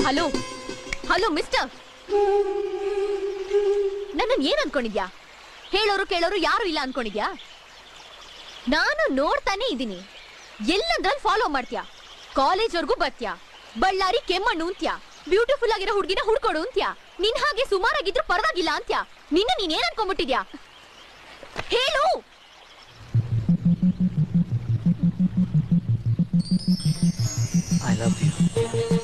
Hello hello mister, ನನ್ನನ್ನು ಏನ್ ಅನ್ಕೊಂಡಿದ್ಯಾ? ಹೇಳೋರು ಕೇಳೋರು ಯಾರು ಇಲ್ಲ ಅನ್ಕೊಂಡಿದ್ಯಾ? ನಾನು ನೋಡ್ತಾನೆ ಇದ್ದೀನಿ, ಎಲ್ಲಂದ್ರಲ್ಲಿ ಫಾಲೋ ಮಾಡ್ತೀಯಾ, ಕಾಲೇಜ್ವರೆಗೂ ಬರ್ತೀಯಾ, ಬಳ್ಳಾರಿ ಕೆಮ್ಮಣ್ಣು ಅಂತ್ಯಾ, ಬ್ಯೂಟಿಫುಲ್ ಆಗಿರೋ ಹುಡುಗಿನ ಹುಡ್ಕೊಡು ಅಂತ್ಯಾ, ನಿನ್ ಹಾಗೆ ಸುಮಾರಾಗಿದ್ರು ಪರವಾಗಿಲ್ಲ ಅಂತ್ಯಾ. ನೀನೇನ್ ಅನ್ಕೊಂಡ್ಬಿಟ್ಟಿದ್ಯಾ ಹೇಳು? I love you.